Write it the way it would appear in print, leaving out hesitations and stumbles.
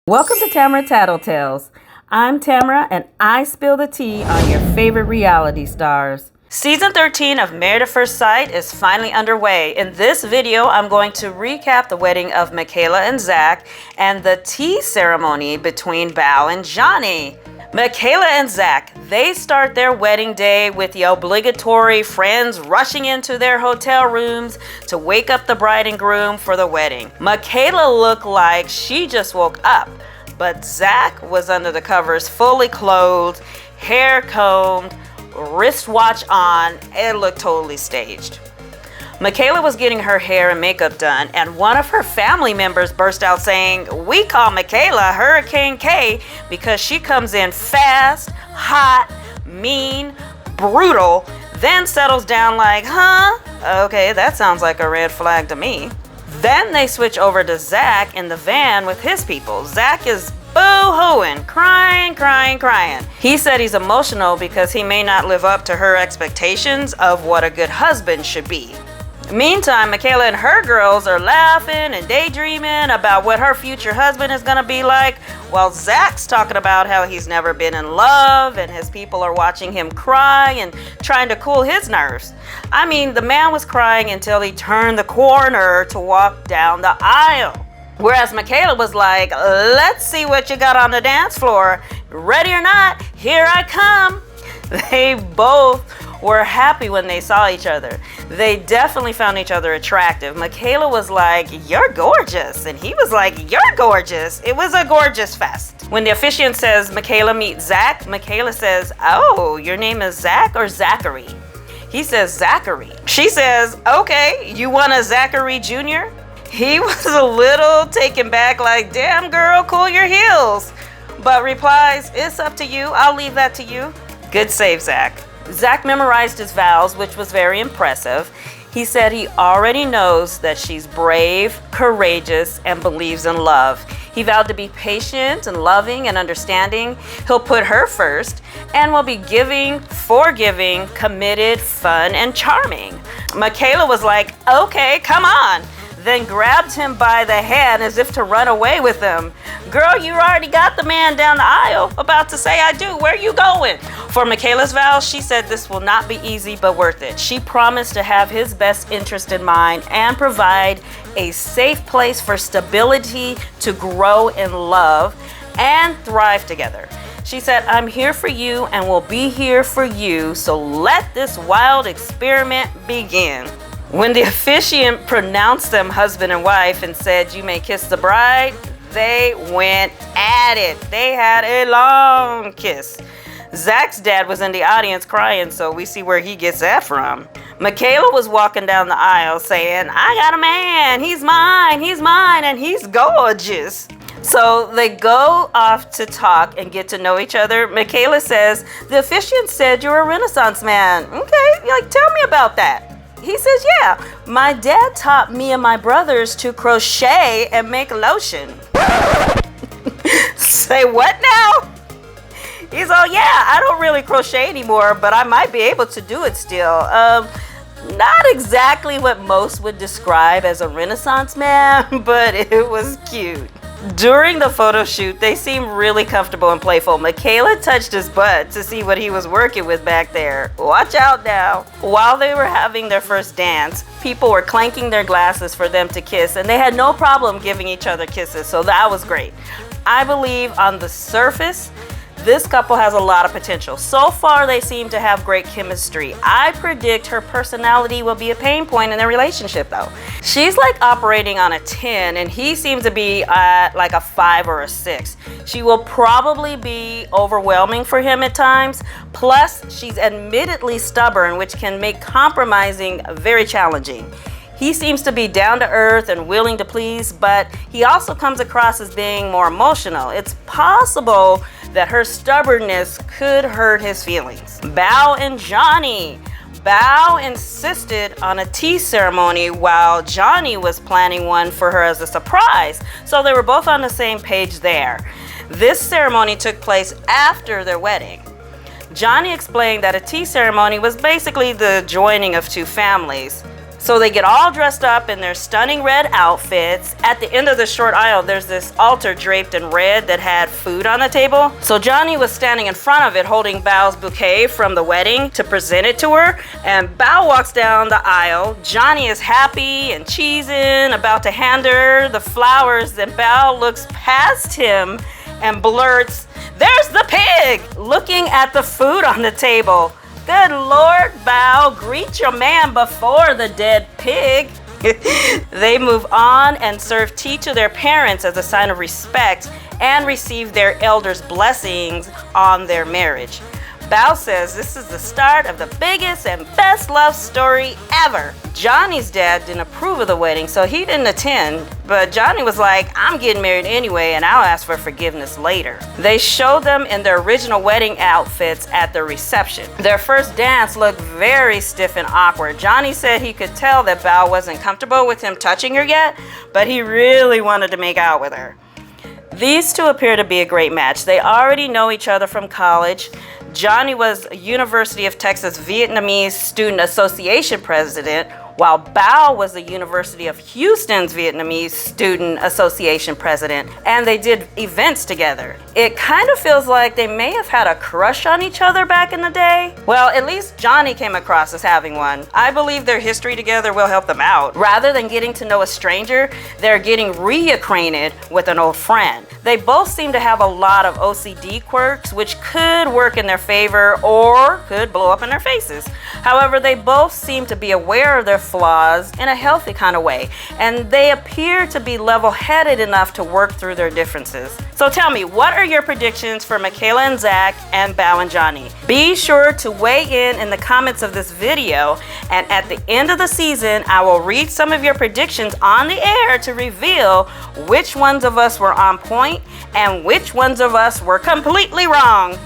Welcome to Tamara Tattletales. I'm Tamara and I spill the tea on your favorite reality stars. Season 13 of Married at First Sight is finally underway. In this video, I'm going to recap the wedding of Michaela and Zack and the tea ceremony between Bao and Johnny. Michaela and Zack, they start their wedding day with the obligatory friends rushing into their hotel rooms to wake up the bride and groom for the wedding. Michaela looked like she just woke up, but Zack was under the covers, fully clothed, hair combed, wristwatch on. It looked totally staged. Michaela was getting her hair and makeup done, and one of her family members burst out saying, "We call Michaela Hurricane K because she comes in fast, hot, mean, brutal, then settles down like, huh? Okay, that sounds like a red flag to me." Then they switch over to Zack in the van with his people. Zack is boo-hooing, crying. He said he's emotional because he may not live up to her expectations of what a good husband should be. Meantime, Michaela and her girls are laughing and daydreaming about what her future husband is gonna be like, while Zack's talking about how he's never been in love and his people are watching him cry and trying to cool his nerves. I mean, the man was crying until he turned the corner to walk down the aisle. Whereas Michaela was like, "Let's see what you got on the dance floor. Ready or not, here I come." They both were happy when they saw each other. They definitely found each other attractive. Michaela was like, "You're gorgeous." And he was like, "You're gorgeous." It was a gorgeous fest. When the officiant says, "Michaela, meet Zack," Michaela says, "Oh, your name is Zack or Zachary?" He says, "Zachary." She says, "Okay, you want a Zachary Jr.?" He was a little taken back like, "Damn girl, cool your heels," but replies, "It's up to you. I'll leave that to you." Good save, Zack. Zack memorized his vows, which was very impressive. He said he already knows that she's brave, courageous, and believes in love. He vowed to be patient and loving and understanding. He'll put her first and will be giving, forgiving, committed, fun, and charming. Michaela was like, "Okay, come on," then grabbed him by the hand as if to run away with him. "Girl, you already got the man down the aisle about to say I do. Where you going?" For Michaela's vows, she said this will not be easy but worth it. She promised to have his best interest in mind and provide a safe place for stability to grow in love and thrive together. She said, "I'm here for you and will be here for you, so let this wild experiment begin." When the officiant pronounced them husband and wife and said, "You may kiss the bride," they went at it. They had a long kiss. Zack's dad was in the audience crying, so we see where he gets that from. Michaela was walking down the aisle saying, "I got a man, he's mine, and he's gorgeous." So they go off to talk and get to know each other. Michaela says, "The officiant said you're a Renaissance man." "Okay, like tell me about that." He says, "Yeah, my dad taught me and my brothers to crochet and make lotion." Say what now? He's all, "Yeah, I don't really crochet anymore, but I might be able to do it still." Not exactly what most would describe as a Renaissance man, but it was cute. During the photo shoot, they seemed really comfortable and playful. Michaela touched his butt to see what he was working with back there. Watch out now. While they were having their first dance, people were clanking their glasses for them to kiss, and they had no problem giving each other kisses, so that was great. I believe on the surface, this couple has a lot of potential. So far, they seem to have great chemistry. I predict her personality will be a pain point in their relationship, though. She's like operating on a 10, and he seems to be at like a 5 or a 6. She will probably be overwhelming for him at times. Plus, she's admittedly stubborn, which can make compromising very challenging. He seems to be down to earth and willing to please, but he also comes across as being more emotional. It's possible that her stubbornness could hurt his feelings. Bao and Johnny. Bao insisted on a tea ceremony while Johnny was planning one for her as a surprise, so they were both on the same page there. This ceremony took place after their wedding. Johnny explained that a tea ceremony was basically the joining of two families. So they get all dressed up in their stunning red outfits. At the end of the short aisle, there's this altar draped in red that had food on the table. So Johnny was standing in front of it holding Bao's bouquet from the wedding to present it to her. And Bao walks down the aisle. Johnny is happy and cheesing, about to hand her the flowers. Then Bao looks past him and blurts, "There's the pig!" looking at the food on the table. Good Lord, Bao, greet your man before the dead pig. They move on and serve tea to their parents as a sign of respect and receive their elders' blessings on their marriage. Bao says this is the start of the biggest and best love story ever. Johnny's dad didn't approve of the wedding, so he didn't attend, but Johnny was like, "I'm getting married anyway, and I'll ask for forgiveness later." They showed them in their original wedding outfits at the reception. Their first dance looked very stiff and awkward. Johnny said he could tell that Bao wasn't comfortable with him touching her yet, but he really wanted to make out with her. These two appear to be a great match. They already know each other from college. Johnny was a University of Texas Vietnamese Student Association president, while Bao was the University of Houston's Vietnamese Student Association president, and they did events together. It kind of feels like they may have had a crush on each other back in the day. Well, at least Johnny came across as having one. I believe their history together will help them out. Rather than getting to know a stranger, they're getting reacquainted with an old friend. They both seem to have a lot of OCD quirks, which could work in their favor or could blow up in their faces. However, they both seem to be aware of their flaws in a healthy kind of way, and they appear to be level-headed enough to work through their differences. So tell me, what are your predictions for Michaela and Zack and Bao and Johnny? Be sure to weigh in the comments of this video, and at the end of the season, I will read some of your predictions on the air to reveal which ones of us were on point and which ones of us were completely wrong.